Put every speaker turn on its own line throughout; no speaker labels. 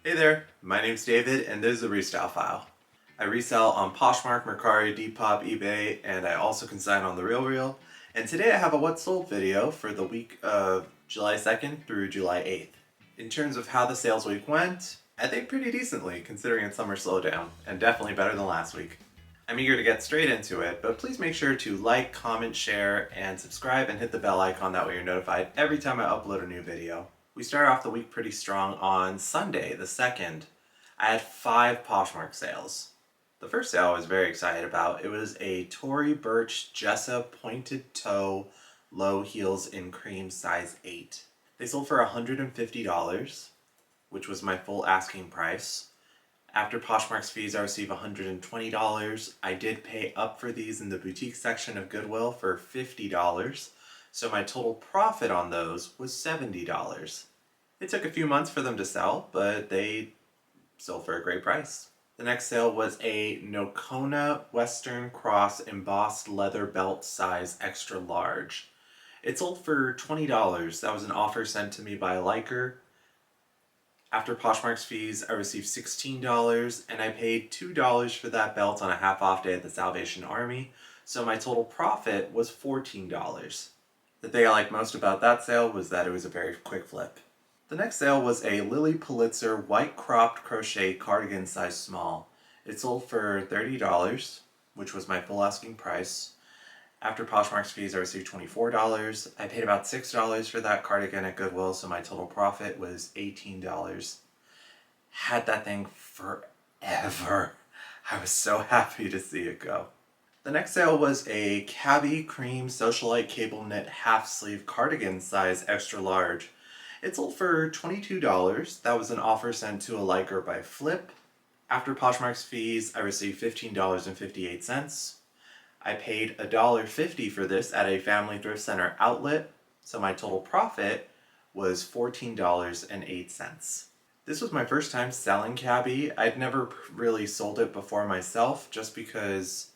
Hey there, my name's David and this is the Restyle File. I resell on Poshmark, Mercari, Depop, eBay, and I also consign on The RealReal. And today I have a What Sold video for the week of July 2nd through July 8th. In terms of how the sales week went, I think pretty decently considering it's summer slowdown, and definitely better than last week. I'm eager to get straight into it, but please make sure to like, comment, share, and subscribe and hit the bell icon, that way you're notified every time I upload a new video. We started off the week pretty strong on Sunday, the 2nd. I had 5 Poshmark sales. The first sale I was very excited about. It was a Tory Burch Jessa pointed toe low heels in cream size 8. They sold for $150, which was my full asking price. After Poshmark's fees, I received $120. I did pay up for these in the boutique section of Goodwill for $50. So my total profit on those was $70. It took a few months for them to sell, but they sold for a great price. The next sale was a Nocona Western Cross embossed leather belt size extra large. It sold for $20. That was an offer sent to me by a liker. After Poshmark's fees, I received $16, and I paid $2 for that belt on a half-off day at the Salvation Army, so my total profit was $14. The thing I liked most about that sale was that it was a very quick flip. The next sale was a Lily Pulitzer white cropped crochet cardigan size small. It sold for $30, which was my full asking price. After Poshmark's fees, I received $24. I paid about $6 for that cardigan at Goodwill, so my total profit was $18. Had that thing forever. I was so happy to see it go. The next sale was a Cabby Cream Socialite Cable Knit half sleeve cardigan size extra large. It sold for $22. That was an offer sent to a liker by Flyp. After Poshmark's fees, I received $15.58. I paid $1.50 for this at a family thrift center outlet, so my total profit was $14.08. This was my first time selling Cabby. I'd never really sold it before myself, just because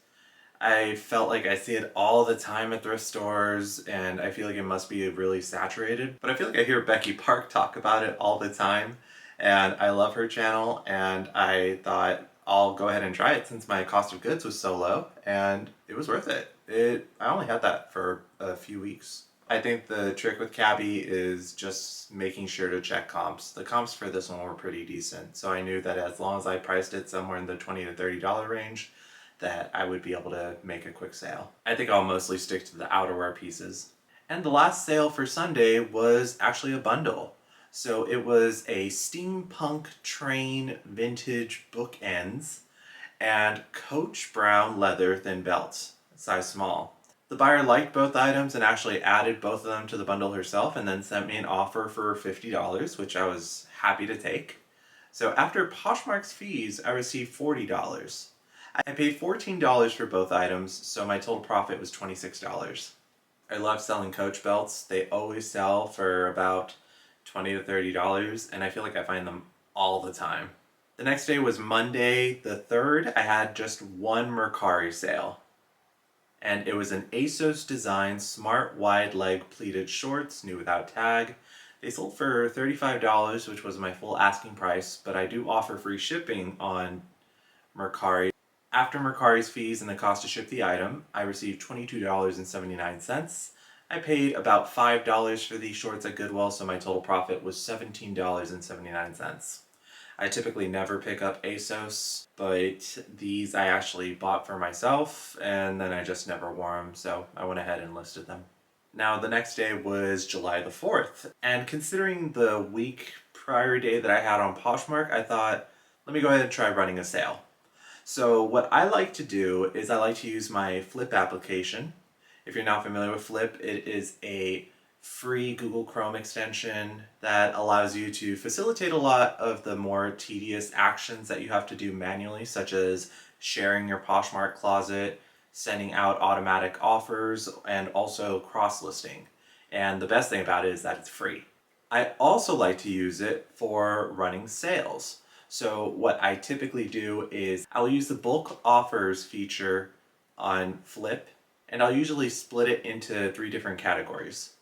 I felt like I see it all the time at thrift stores, and I feel like it must be really saturated. But I feel like I hear Becky Park talk about it all the time, and I love her channel, and I thought I'll go ahead and try it since my cost of goods was so low, and it was worth it. I only had that for a few weeks. I think the trick with Cabby is just making sure to check comps. The comps for this one were pretty decent, so I knew that as long as I priced it somewhere in the $20 to $30 range, that I would be able to make a quick sale. I think I'll mostly stick to the outerwear pieces. And the last sale for Sunday was actually a bundle. So it was a steampunk train vintage bookends and Coach brown leather thin belts, size small. The buyer liked both items and actually added both of them to the bundle herself, and then sent me an offer for $50, which I was happy to take. So after Poshmark's fees, I received $40. I paid $14 for both items, so my total profit was $26. I love selling Coach belts. They always sell for about $20 to $30, and I feel like I find them all the time. The next day was Monday the 3rd. I had just one Mercari sale, and it was an ASOS design smart wide leg pleated shorts, new without tag. They sold for $35, which was my full asking price, but I do offer free shipping on Mercari. After Mercari's fees and the cost to ship the item, I received $22.79. I paid about $5 for these shorts at Goodwill, so my total profit was $17.79. I typically never pick up ASOS, but these I actually bought for myself, and then I just never wore them, so I went ahead and listed them. Now, the next day was July the 4th, and considering the week prior day that I had on Poshmark, I thought, let me go ahead and try running a sale. So what I like to do is I like to use my Flyp application. If you're not familiar with Flyp, it is a free Google Chrome extension that allows you to facilitate a lot of the more tedious actions that you have to do manually, such as sharing your Poshmark closet, sending out automatic offers, and also cross-listing. And the best thing about it is that it's free. I also like to use it for running sales. So what I typically do is I'll use the bulk offers feature on Flyp, and I'll usually split it into 3 different categories.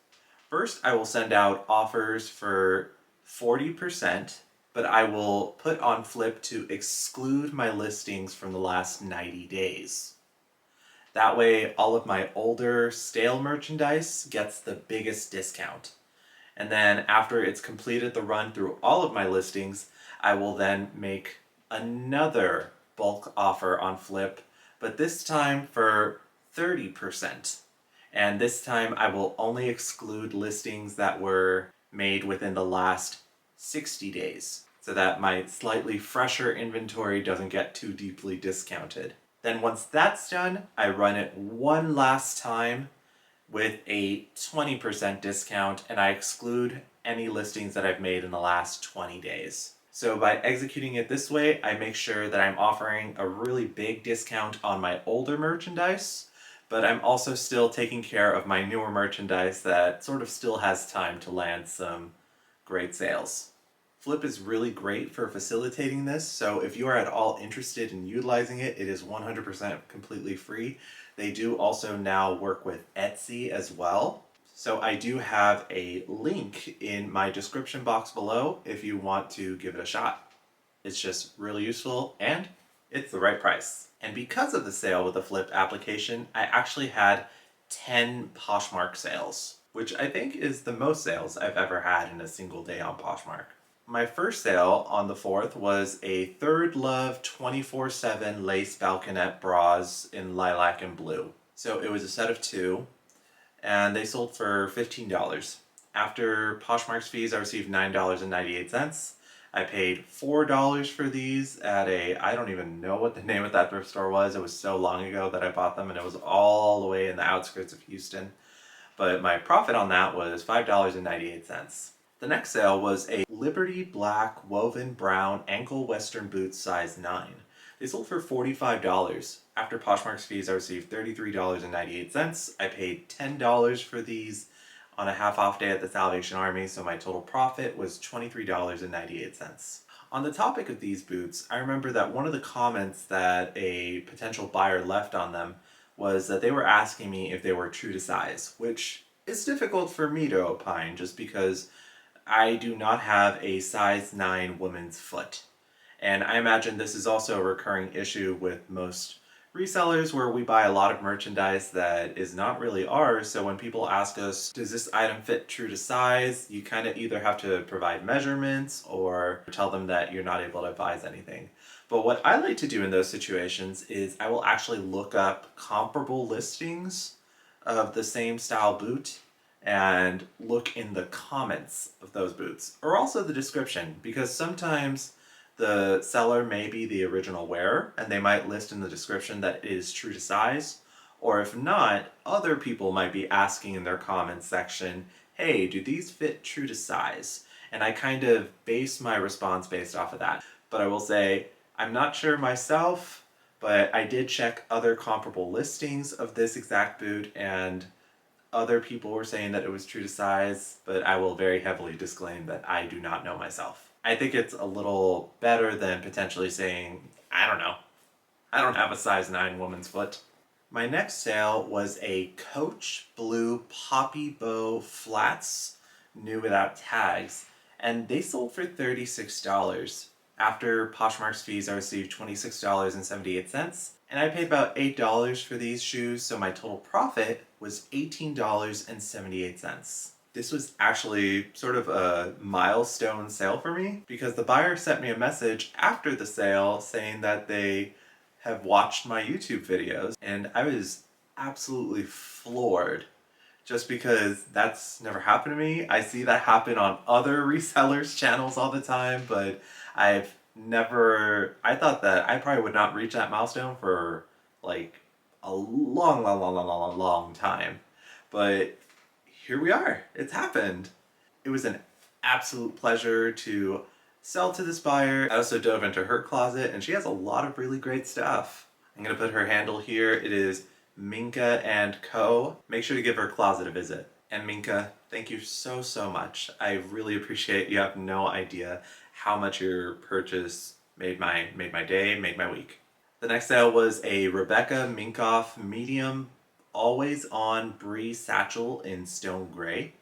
First, I will send out offers for 40%, but I will put on Flyp to exclude my listings from the last 90 days. That way, all of my older stale merchandise gets the biggest discount. And then after it's completed the run through all of my listings, I will then make another bulk offer on Flyp, but this time for 30%. And this time I will only exclude listings that were made within the last 60 days, so that my slightly fresher inventory doesn't get too deeply discounted. Then once that's done, I run it one last time with a 20% discount, and I exclude any listings that I've made in the last 20 days. So by executing it this way, I make sure that I'm offering a really big discount on my older merchandise, but I'm also still taking care of my newer merchandise that sort of still has time to land some great sales. Flyp is really great for facilitating this, so if you are at all interested in utilizing it, it is 100% completely free. They do also now work with Etsy as well. So I do have a link in my description box below if you want to give it a shot. It's just really useful and it's the right price. And because of the sale with the Flyp application, I actually had 10 Poshmark sales, which I think is the most sales I've ever had in a single day on Poshmark. My first sale on the 4th was a Third Love 24/7 lace balconette bras in lilac and blue. So it was a set of 2, and they sold for $15. After Poshmark's fees, I received $9.98. I paid $4 for these at I don't even know what the name of that thrift store was. It was so long ago that I bought them, and it was all the way in the outskirts of Houston. But my profit on that was $5.98. The next sale was a Liberty Black Woven Brown Ankle Western Boots size 9. They sold for $45. After Poshmark's fees, I received $33.98. I paid $10 for these on a half-off day at the Salvation Army, so my total profit was $23.98. On the topic of these boots, I remember that one of the comments that a potential buyer left on them was that they were asking me if they were true to size, which is difficult for me to opine just because I do not have a size 9 woman's foot. And I imagine this is also a recurring issue with most resellers where we buy a lot of merchandise that is not really ours. So when people ask us, does this item fit true to size? You kind of either have to provide measurements or tell them that you're not able to advise anything. But what I like to do in those situations is I will actually look up comparable listings of the same style boot and look in the comments of those boots, or also the description, because sometimes the seller may be the original wearer and they might list in the description that it is true to size, or if not, other people might be asking in their comments section, hey, do these fit true to size? And I kind of base my response based off of that. But I will say, I'm not sure myself, but I did check other comparable listings of this exact boot, and other people were saying that it was true to size, but I will very heavily disclaim that I do not know myself. I think it's a little better than potentially saying, I don't know, I don't have a size 9 woman's foot. My next sale was a Coach Blue Poppy Bow flats, new without tags, and they sold for $36. After Poshmark's fees, I received $26.78, and I paid about $8 for these shoes, so my total profit was $18.78. This was actually sort of a milestone sale for me because the buyer sent me a message after the sale saying that they have watched my YouTube videos, and I was absolutely floored just because that's never happened to me. I see that happen on other resellers' channels all the time, but I thought that I probably would not reach that milestone for like a long time. But here we are. It's happened. It was an absolute pleasure to sell to this buyer. I also dove into her closet, and she has a lot of really great stuff. I'm gonna put her handle here. It is Minka & Co. Make sure to give her closet a visit. And Minka, thank you so much. I really appreciate it. You have no idea how much your purchase made my day, made my week. The next sale was a Rebecca Minkoff medium always on brie satchel in stone gray.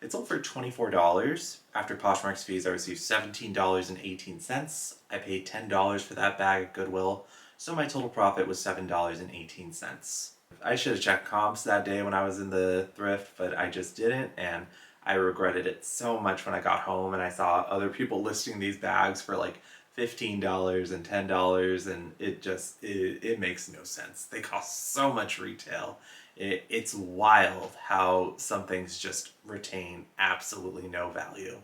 It sold for $24. After Poshmark's fees, I received $17.18. I paid $10 for that bag at Goodwill, so my total profit was $7.18. I should have checked comps that day when I was in the thrift, but I just didn't, and I regretted it so much when I got home and I saw other people listing these bags for like $15 and $10, and it makes no sense. They cost so much retail. It's wild how some things just retain absolutely no value.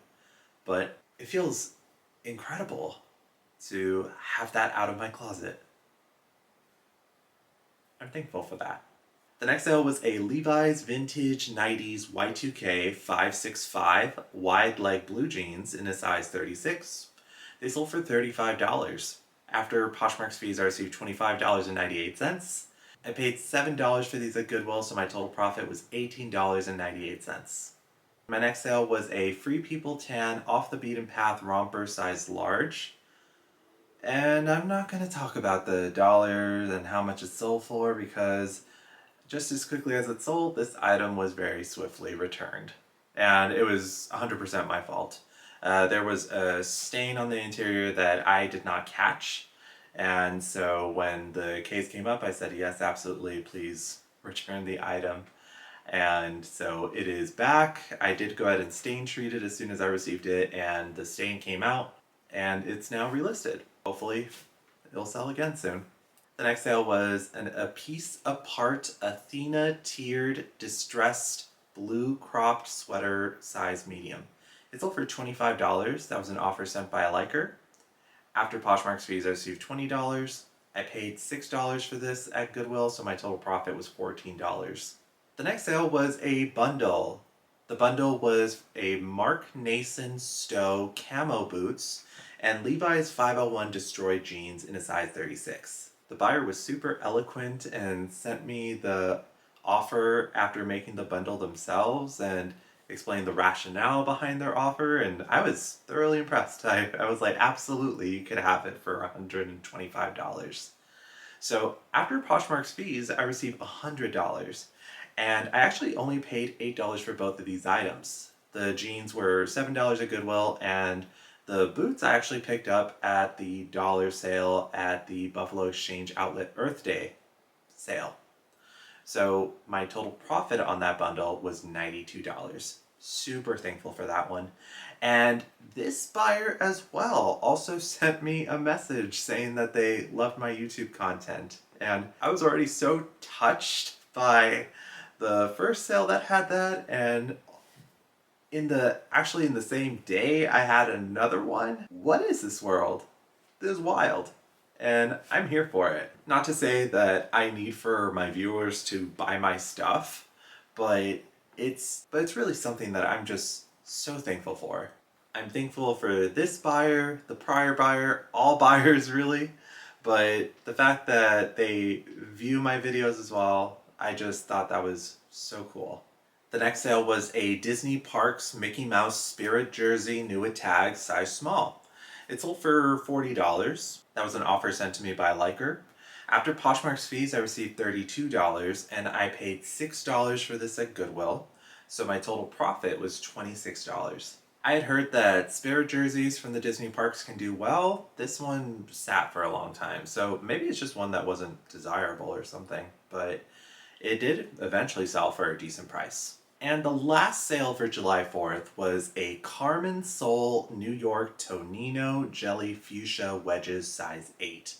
But it feels incredible to have that out of my closet. I'm thankful for that. The next sale was a Levi's Vintage 90s Y2K 565 wide leg blue jeans in a size 36. They sold for $35. After Poshmark's fees, I received $25.98. I paid $7 for these at Goodwill, so my total profit was $18.98. My next sale was a Free People Tan Off the Beaten Path romper size large. And I'm not going to talk about the dollars and how much it sold for because just as quickly as it sold, this item was very swiftly returned. And it was 100% my fault. There was a stain on the interior that I did not catch. And so when the case came up, I said, yes, absolutely, please return the item. And so it is back. I did go ahead and stain treat it as soon as I received it, and the stain came out, and it's now relisted. Hopefully, it'll sell again soon. The next sale was a piece apart Athena tiered distressed blue cropped sweater size medium. It sold for $25. That was an offer sent by a liker. After Poshmark's fees, I received $20. I paid $6 for this at Goodwill, so my total profit was $14. The next sale was a bundle. The bundle was a Mark Nason Stowe camo boots and Levi's 501 destroyed jeans in a size 36. The buyer was super eloquent and sent me the offer after making the bundle themselves and explained the rationale behind their offer, and I was thoroughly impressed. I was like, absolutely, you could have it for $125. So after Poshmark's fees, I received $100, and I actually only paid $8 for both of these items. The jeans were $7 at Goodwill, and the boots I actually picked up at the dollar sale at the Buffalo Exchange Outlet Earth Day sale. So my total profit on that bundle was $92. Super thankful for that one. And this buyer as well also sent me a message saying that they loved my YouTube content. And I was already so touched by the first sale that had that, and in the same day I had another one. What is this world? This is wild. And I'm here for it. Not to say that I need for my viewers to buy my stuff, but it's really something that I'm just so thankful for. I'm thankful for this buyer, the prior buyer, all buyers really, but the fact that they view my videos as well, I just thought that was so cool. The next sale was a Disney Parks Mickey Mouse Spirit jersey, new with tag, size small. It sold for $40. That was an offer sent to me by a liker. After Poshmark's fees, I received $32, and I paid $6 for this at Goodwill, so my total profit was $26. I had heard that Spirit jerseys from the Disney parks can do well. This one sat for a long time, so maybe it's just one that wasn't desirable or something, but it did eventually sell for a decent price. And the last sale for July 4th was a Carmen Soul New York Tonino Jelly Fuchsia Wedges size 8.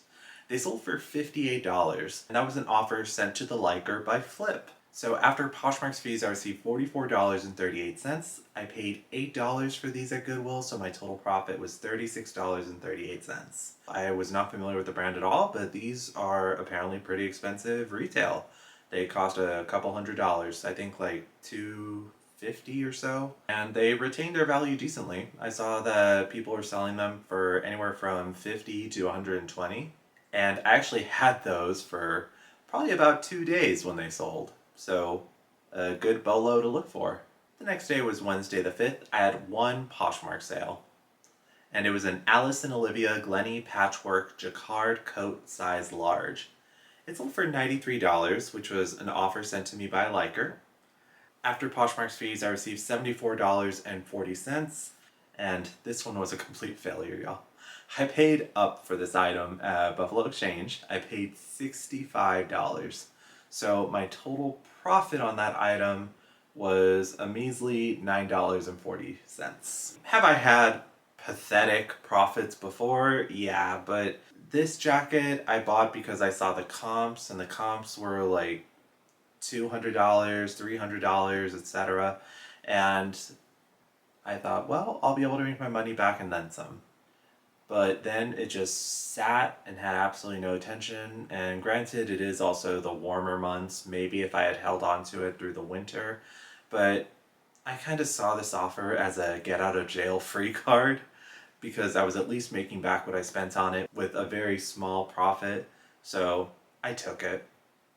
They sold for $58, and that was an offer sent to the liker by Flyp. So after Poshmark's fees, I received $44.38. I paid $8 for these at Goodwill, so my total profit was $36.38. I was not familiar with the brand at all, but these are apparently pretty expensive retail. They cost a couple $100s, I think like $250 or so, and they retained their value decently. I saw that people were selling them for anywhere from $50 to $120, and I actually had those for probably about 2 days when they sold, so a good bolo to look for. The next day was Wednesday the 5th. I had one Poshmark sale, and it was an Alice and Olivia Glennie Patchwork Jacquard Coat size large. It sold for $93, which was an offer sent to me by a liker. After Poshmark's fees, I received $74.40, and this one was a complete failure, y'all. I paid up for this item at Buffalo Exchange. I paid $65. So my total profit on that item was a measly $9.40. Have I had pathetic profits before? Yeah, but this jacket I bought because I saw the comps, and the comps were like $200, $300, etc. And I thought, well, I'll be able to make my money back and then some. But then it just sat and had absolutely no attention. And granted, it is also the warmer months. Maybe if I had held on to it through the winter. But I kind of saw this offer as a get out of jail free card, because I was at least making back what I spent on it with a very small profit. So I took it.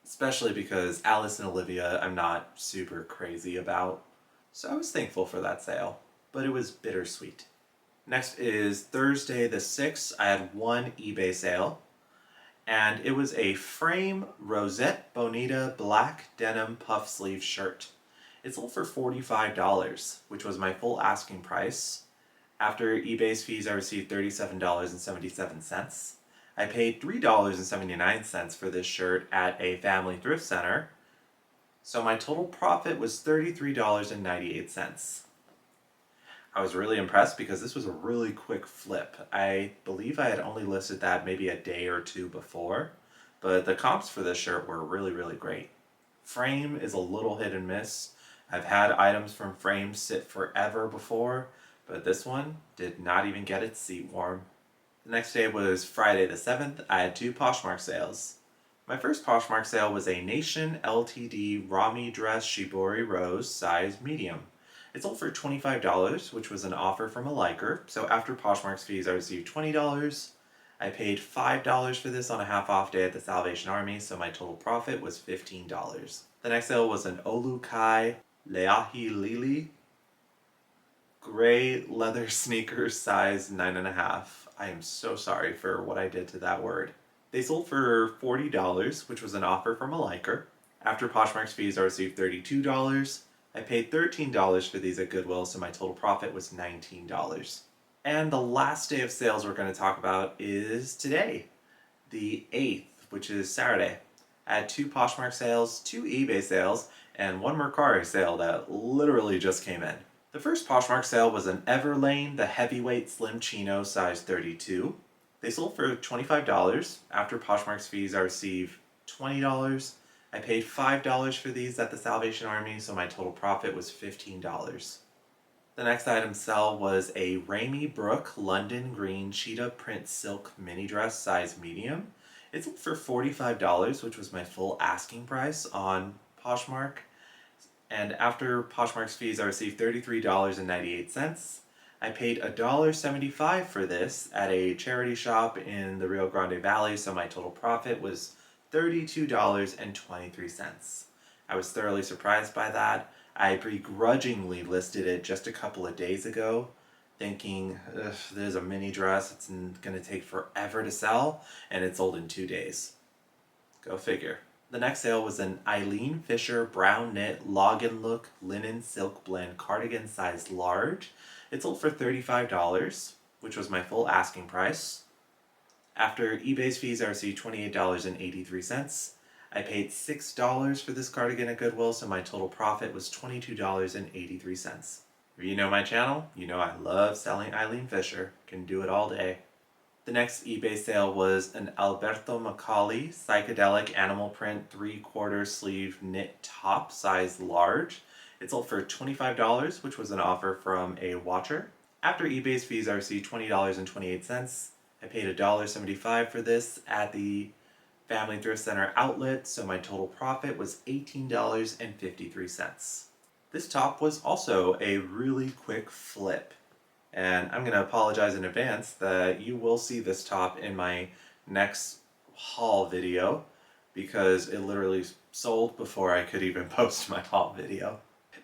Especially because Alice and Olivia I'm not super crazy about. So I was thankful for that sale. But it was bittersweet. Next is Thursday the 6th. I had one eBay sale, and it was a frame Rosette Bonita black denim puff sleeve shirt. It sold for $45, which was my full asking price. After eBay's fees, I received $37.77. I paid $3.79 for this shirt at a family thrift center, so my total profit was $33.98. I was really impressed because this was a really quick flip. I believe I had only listed that maybe a day or two before, but the comps for this shirt were really, really great. Frame is a little hit and miss. I've had items from Frame sit forever before, but this one did not even get its seat warm. The next day was Friday the 7th. I had two Poshmark sales. My first Poshmark sale was a Nation Ltd Rami dress Shibori Rose size medium. It sold for $25, which was an offer from a liker, so after Poshmark's fees I received $20. I paid $5 for this on a half off day at the Salvation Army, so my total profit was $15. The next sale was an Olu Kai Leahi Lili gray leather sneakers size 9.5. I am so sorry for what I did to that word. They sold for $40, which was an offer from a liker. After Poshmark's fees I received $32. I paid $13 for these at Goodwill, so my total profit was $19. And the last day of sales we're going to talk about is today, the 8th, which is Saturday. I had two Poshmark sales, two eBay sales, and one Mercari sale that literally just came in. The first Poshmark sale was an Everlane, the heavyweight slim chino size 32. They sold for $25. After Poshmark's fees I received $20. I paid $5 for these at the Salvation Army, so my total profit was $15. The next item sell was a Rami Brook London Green Cheetah Print Silk Mini Dress size medium. It sold for $45, which was my full asking price on Poshmark. And after Poshmark's fees, I received $33.98. I paid $1.75 for this at a charity shop in the Rio Grande Valley, so my total profit was $32.23. I was thoroughly surprised by that. I begrudgingly listed it just a couple of days ago, thinking, there's a mini dress, it's going to take forever to sell, and it sold in 2 days. Go figure. The next sale was an Eileen Fisher brown knit login look linen silk blend cardigan size large. It sold for $35, which was my full asking price. After eBay's fees, I received $28.83. I paid $6 for this cardigan at Goodwill, so my total profit was $22.83. If you know my channel, you know I love selling Eileen Fisher. Can do it all day. The next eBay sale was an Alberto Macaulay psychedelic animal print 3/4 sleeve knit top size large. It sold for $25, which was an offer from a watcher. After eBay's fees, I received $20.28. I paid $1.75 for this at the Family Thrift Center outlet, so my total profit was $18.53. This top was also a really quick flip, and I'm going to apologize in advance that you will see this top in my next haul video, because it literally sold before I could even post my haul video.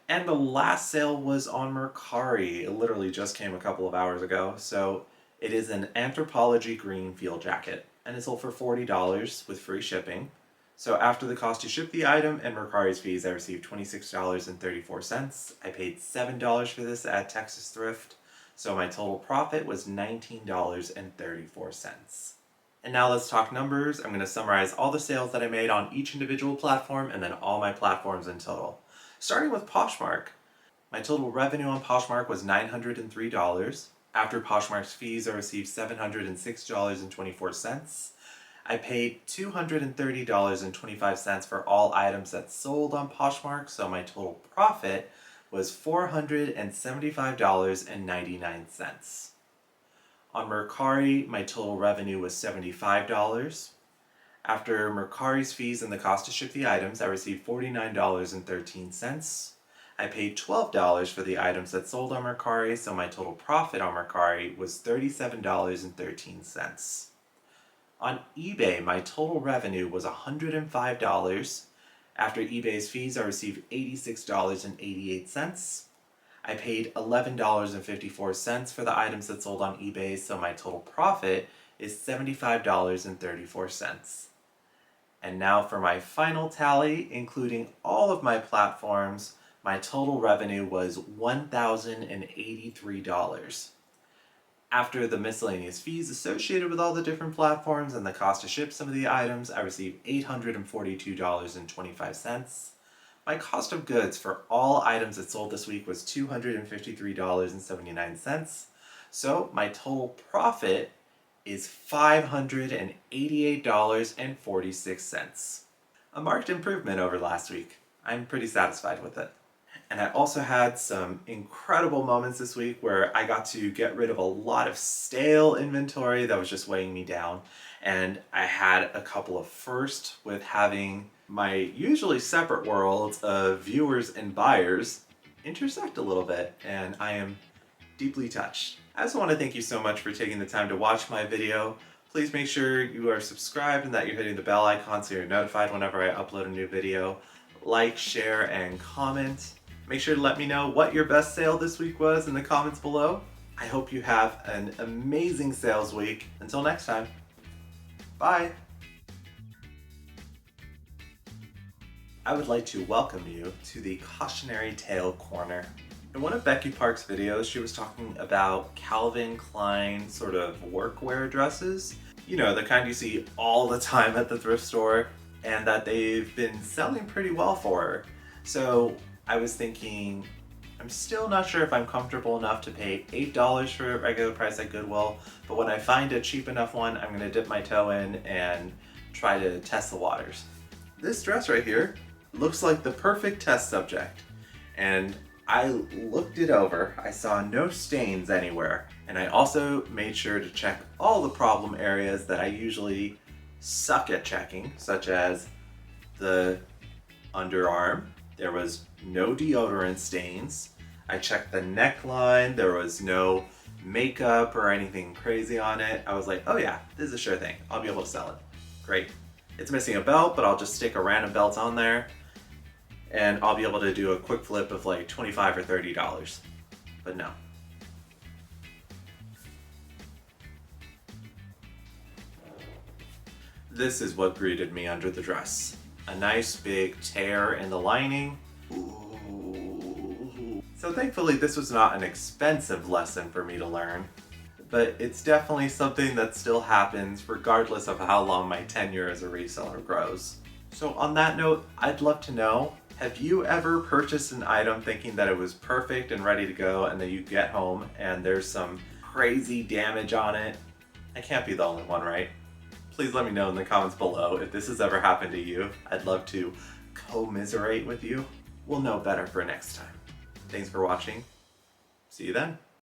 And the last sale was on Mercari. It literally just came a couple of hours ago, so it is an Anthropology green field jacket, and it sold for $40 with free shipping. So after the cost to ship the item and Mercari's fees, I received $26.34. I paid $7 for this at Texas Thrift, so my total profit was $19.34. And now let's talk numbers. I'm going to summarize all the sales that I made on each individual platform and then all my platforms in total. Starting with Poshmark. My total revenue on Poshmark was $903. After Poshmark's fees, I received $706.24. I paid $230.25 for all items that sold on Poshmark, so my total profit was $475.99. On Mercari, my total revenue was $75. After Mercari's fees and the cost to ship the items, I received $49.13. I paid $12 for the items that sold on Mercari, so my total profit on Mercari was $37.13. On eBay, my total revenue was $105. After eBay's fees, I received $86.88. I paid $11.54 for the items that sold on eBay, so my total profit is $75.34. And now for my final tally, including all of my platforms, my total revenue was $1,083. After the miscellaneous fees associated with all the different platforms and the cost to ship some of the items, I received $842.25. My cost of goods for all items that sold this week was $253.79. So my total profit is $588.46. A marked improvement over last week. I'm pretty satisfied with it. And I also had some incredible moments this week where I got to get rid of a lot of stale inventory that was just weighing me down. And I had a couple of firsts with having my usually separate worlds of viewers and buyers intersect a little bit, and I am deeply touched. I also want to thank you so much for taking the time to watch my video. Please make sure you are subscribed and that you're hitting the bell icon so you're notified whenever I upload a new video. Like, share, and comment. Make sure to let me know what your best sale this week was in the comments below. I hope you have an amazing sales week. Until next time, bye! I would like to welcome you to the Cautionary Tale Corner. In one of Becky Park's videos, she was talking about Calvin Klein sort of workwear dresses. You know, the kind you see all the time at the thrift store, and that they've been selling pretty well for her. So I was thinking, I'm still not sure if I'm comfortable enough to pay $8 for a regular price at Goodwill, but when I find a cheap enough one, I'm going to dip my toe in and try to test the waters. This dress right here looks like the perfect test subject, and I looked it over. I saw no stains anywhere, and I also made sure to check all the problem areas that I usually suck at checking, such as the underarm. There was no deodorant stains. I checked the neckline. There was no makeup or anything crazy on it. I was like, oh yeah, this is a sure thing. I'll be able to sell it. Great. It's missing a belt, but I'll just stick a random belt on there and I'll be able to do a quick flip of like $25 or $30. But no. This is what greeted me under the dress. A nice big tear in the lining. Ooh. So thankfully this was not an expensive lesson for me to learn, but it's definitely something that still happens regardless of how long my tenure as a reseller grows. So on that note, I'd love to know, have you ever purchased an item thinking that it was perfect and ready to go, and then you get home and there's some crazy damage on it? I can't be the only one, right? Please let me know in the comments below if this has ever happened to you. I'd love to commiserate with you. We'll know better for next time. Thanks for watching. See you then.